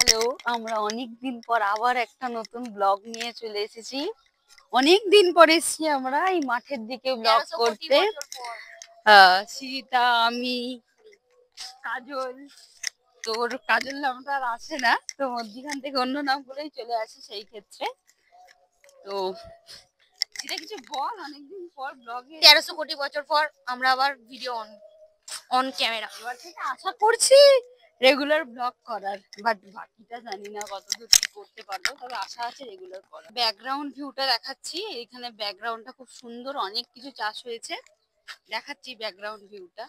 Hello, আমরা অনেকদিন পর আবার একটা নতুন ব্লগ নিয়ে চলে এসেছি। অনেকদিন পর এসেছি আমরা এই মাঠের দিকে ব্লগ করতে। সীতা, আমি, কাজল। তোর কাজল নামটা আর আসে না, তো মধ্যখান থেকে অন্য নাম বলেই চলে আসে সেই ক্ষেত্রে। তো সেটা কিছু বল, অনেকদিন পর ব্লগে 1300 কোটি বছর পর আমরা আবার ভিডিও অন ক্যামেরা। এবার থেকে আশা করছি রেগুলার ব্লগ করার, বাট বাকিটা জানি না কতদূর কি করতে পারবো, তবে আশা আছে রেগুলার করার। ব্যাকগ্রাউন্ড ভিউটা দেখাচ্ছি, এখানে ব্যাকগ্রাউন্ডটা খুব সুন্দর, অনেক কিছু চাষ হয়েছে, দেখাচ্ছি ব্যাকগ্রাউন্ড ভিউটা।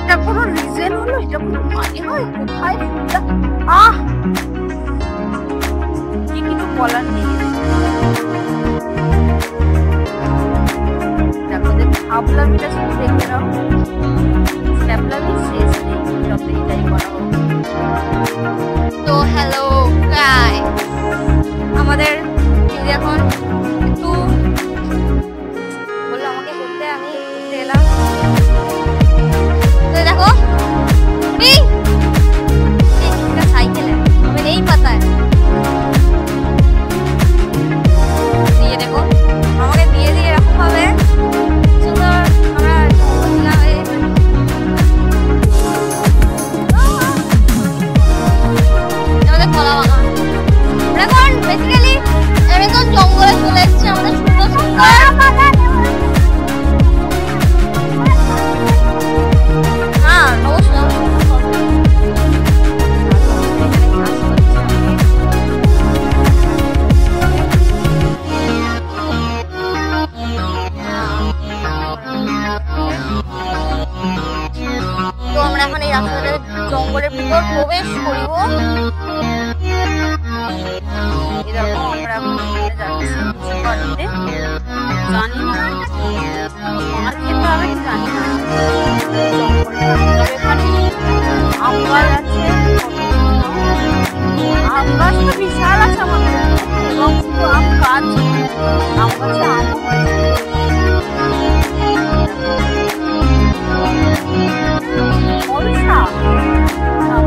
এটা কোনো রিজন হলো? এটা কোনো মানে হয়? কোথায় ফুলটা? কি কিছু বলার নেই। দেখো ভাবলামিটা শুধু দেখে নাও, স্ন্যাপলামি শেষ নেই, যত এটাই করা হোক। তো হ্যালো গাই, আমাদের এখন একটু বললো আমাকে করতে, আমি করতে এলাম। তো দেখো সাইকেলে আমি নেই পাতায় দিয়ে, দেখো আমাকে দিয়ে দিয়ে এরকম ভাবে সুন্দর আমরা আমাদের কলা বাগান। এখন বেসিক্যালি একদম জঙ্গলে চলে এসেছে আমাদের সুন্দর সুন্দর। হ্যাঁ অবশ্যই। তো আমরা এখন এই রাস্তাটা জঙ্গলের ভিতর প্রবেশ করিব। এরকম আমরা এখন যাচ্ছি বাড়িতে, জানি না আর খেতে হবে কি জানি না। আম গাছ আছে, আম গাছ তো বিশাল আছে আমাদের, এবং শুধু আম গাছ, আম গাছে আমও হয়েছে। ফলসা না, ফলসা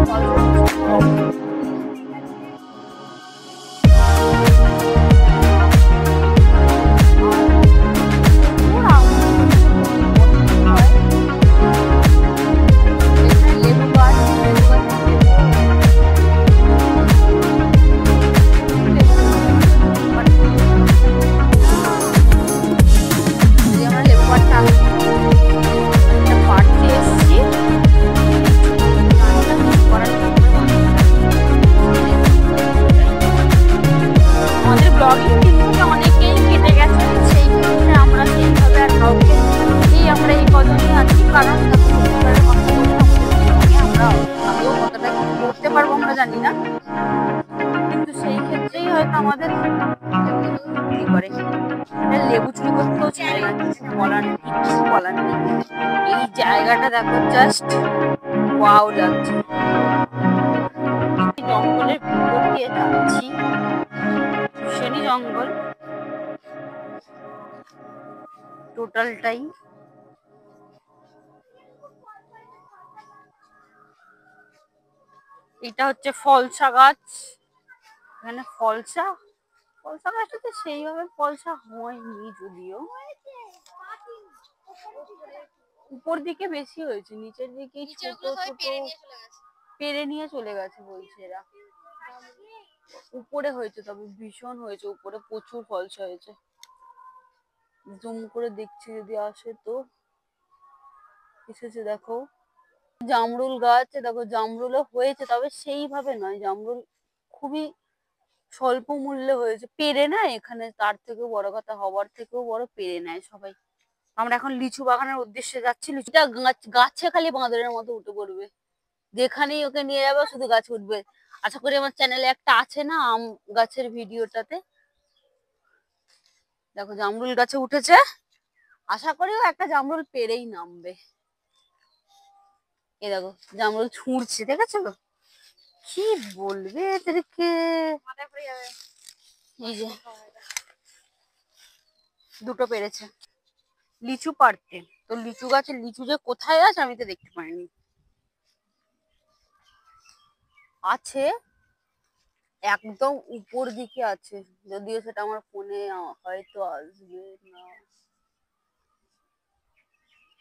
জানি না, কিন্তু সেই ক্ষেত্রেই হয়তো আমাদের কি করে লেবু চুরি করতেও চলে গেছে, বলার নেই, কিছু বলার নেই। এই জায়গাটা দেখো, জাস্ট ওয়াও লাগছে। জঙ্গলের ভিতর দিয়ে যাচ্ছি, ভীষণই জঙ্গল টোটালটাই। এটা হচ্ছে ফলসা গাছ, এখানে ফলসা ফলসা গাছটাতে সেইভাবে ফলসা হয়নি যদিও, উপর দিকে বেশি হয়েছে, নিচের দিকে ছোট ছোট পেরে নিয়ে চলে গেছে বলছে এরা। উপরে হয়েছে, তবে ভীষণ হয়েছে, উপরে প্রচুর ফলসা হয়েছে। জুম করে দেখছি যদি আসে তো, এসেছে দেখো। জামরুল গাছ দেখো, জামরুলও হয়েছে, তবে সেইভাবে নয়, জামরুল খুবই স্বল্প মূল্যে হয়েছে। পেরে নেয় এখানে, তার থেকেও বড় কথা, হবার থেকেও বড় পেরে নেয় সবাই। আমরা এখন লিচু বাগানের উদ্দেশ্যে যাচ্ছি। লিচুটা গাছে খালি বাঁদরের মতো উঠে পড়বে, যেখানেই ওকে নিয়ে যাবে শুধু গাছে উঠবে। আশা করি আমার চ্যানেলে একটা আছে না আম গাছের ভিডিওটাতে, দেখো জামরুল গাছে উঠেছে, আশা করি ও একটা জামরুল পেরেই নামবে। এ দেখো জামরুল ছুঁড়ছে, দেখেছো? কি বলবে এদেরকে। এই যে দুটো পেরেছে লিচু পাড়তে, তো লিচু গাছে লিচু যে কোথায় আছে আমি তো দেখতে পাইনি। আছে একদম উপর দিকে আছে, যদিও সেটা আমার ফোনে হয়তো আসবে না।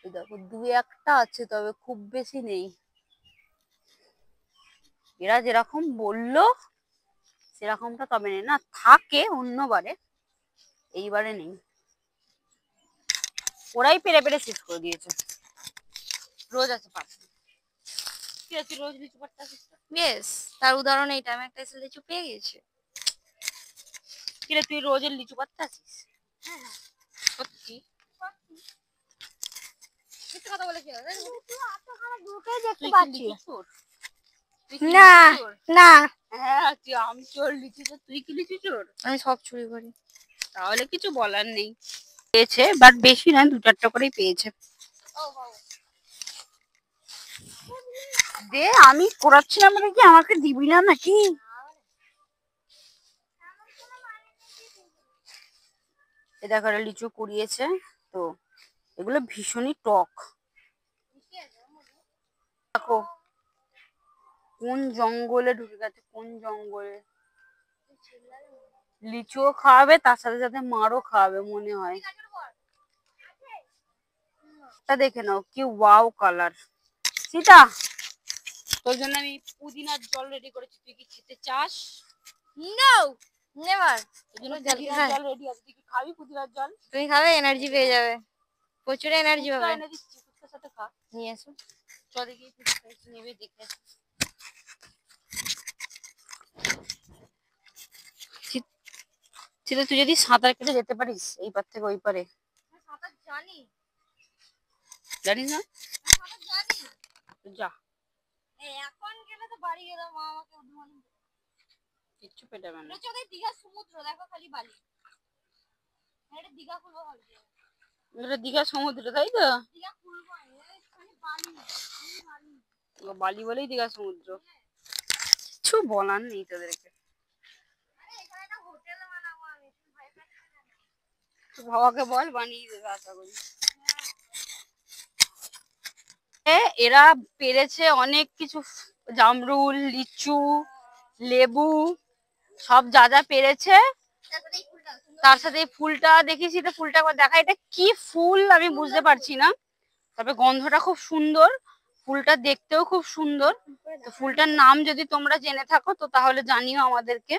দেখো দু একটা আছে, তবে খুব বেশি নেই। এরা যেরকম বললো সেরকমটা তবে নেই, না থাকে অন্যবারে, এইবারে নেই। ওরাই পেরে পেরে শেষ করে দিয়েছে। রোজ আছে পাচ্ছে, তুই রোজ লিচু পাড়তে আসিস? বেশ, তার উদাহরণ এইটা, আমি একটা এসে লিচু পেয়ে গেছি। কিরে তুই রোজের লিচু পাড়তে আসিস? সত্যি মিথ্যে কথা বলে কি হবে? তুই কি লিচু চোর? না না, হ্যাঁ তুই আম চোর, লিচু চোর, তুই কি লিচু চোর? আমি সব চুরি করি। তাহলে কিছু বলার নেই। পেয়েছে, বাট বেশি না, দু চারটা করেই পেয়েছে। দে, আমি করাচ্ছিলাম মানে কি আমাকে দিবি না নাকি? এ দেখো লিচু কুড়িয়েছে, তো এগুলো ভীষণই টক। দেখো কোন জঙ্গলে ঢুকে গেছে, কোন জঙ্গলে। লিচুও খাওয়াবে, তার সাথে সাথে মারও খাওয়াবে মনে হয়। তা দেখে নাও কি ওয়াও কালার। সীতা, তোর জন্য আমি পুদিনার জল রেডি করেছি, তুই কি খেতে চাস? No, never. তোর জন্য পুদিনার জল রেডি আছে, তুই কি খাবি পুদিনার জল? তুমি খাবে, এনার্জি পেয়ে যাবে, প্রচুর এনার্জি ফুচকা পাবে। এনে দিচ্ছি, ফুচকার সাথে খা। নিয়ে এসো। চ দেখি ফুচকা এসে নেবে দেখে। সীতা তুই যদি সাঁতার কেটে যেতে পারিস এই পার থেকে ওই পারে। সাঁতার জানি। জানিস না? সাঁতার জানি। যা, এখন গেলে তো বাড়ি গেলে মা আমাকে উদ্ধার কিচ্ছু পেটাবে না। ওদের দীঘা সমুদ্র দেখো, খালি বালি। এটা দীঘা খুলবো ভাবছি। এটা দীঘা সমুদ্র তাই তো? দীঘা খুলবো খালি বালি, বালি। বালি বলেই দীঘা সমুদ্র, কিছু বলার নেই তোদেরকে। আরে এখানে একটা হোটেল বানাবো আমি, তুমি ভয় পাচ্ছ না? বাবাকে বল বানিয়ে দেবে আশা করি। এরা পেরেছে অনেক কিছু, জামরুল, লিচু, লেবু, সব যা যা পেরেছে। তার সাথে এই ফুলটা দেখেছি, এটা ফুলটা একবার দেখা, এটা কি ফুল আমি বুঝতে পারছি না, তবে গন্ধটা খুব সুন্দর, ফুলটা দেখতেও খুব সুন্দর। তো ফুলটার নাম যদি তোমরা জেনে থাকো তো তাহলে জানিও আমাদেরকে।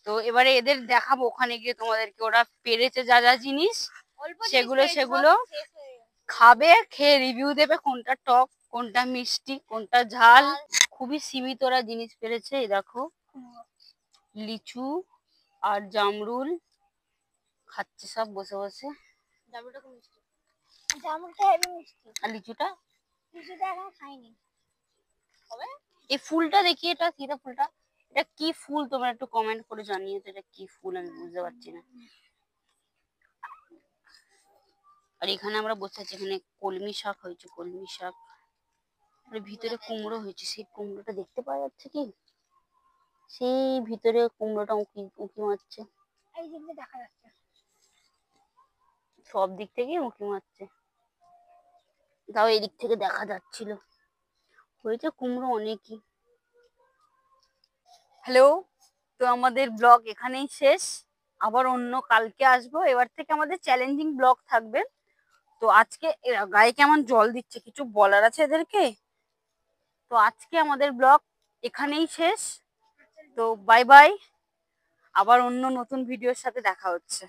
তো এবারে এদের দেখাবো ওখানে গিয়ে তোমাদেরকে, ওরা পেরেছে যা যা জিনিস সেগুলো সেগুলো খাবে, খেয়ে রিভিউ দেবে কোনটা টক, কোনটা মিষ্টি, কোনটা ঝাল। খুবই সীমিত ওরা জিনিস পেরেছে। এই দেখো লিচু আর জামরুল খাচ্ছে সব বসে বসে। জামরুলটা খুব মিষ্টি, জামরুলটা হেভি মিষ্টি, আর লিচুটা এখন খাইনি। এই ফুলটা দেখি, এটা কিটা ফুলটা, এটা কি ফুল তোমরা একটু কমেন্ট করে জানিয়ে তো, এটা কি ফুল আমি বুঝতে পারছি না। আর এখানে আমরা বসে আছি, এখানে কলমি শাক হয়েছে, কলমি শাক, আর ভিতরে কুমড়ো হয়েছে। সেই কুমড়োটা দেখতে পাওয়া যাচ্ছে কি, সেই ভিতরে কুমড়োটা উঁকি উঁকি মারছে, এই দিকে দেখা যাচ্ছে, সব দিক থেকে উঁকি মারছে, তাও এই দিক থেকে দেখা যাচ্ছিল। হয়েছে কুমড়ো অনেকই। হ্যালো, তো আমাদের ব্লগ এখানেই শেষ। আবার অন্য কালকে আসবো। এবার থেকে আমাদের চ্যালেঞ্জিং ব্লগ থাকবে। তো আজকে এরা গায়ে কেমন জল দিচ্ছে, কিছু বলার আছে এদেরকে? তো আজকে আমাদের ব্লগ এখানেই শেষ। তো বাই বাই, আবার অন্য নতুন ভিডিওর সাথে দেখা হচ্ছে।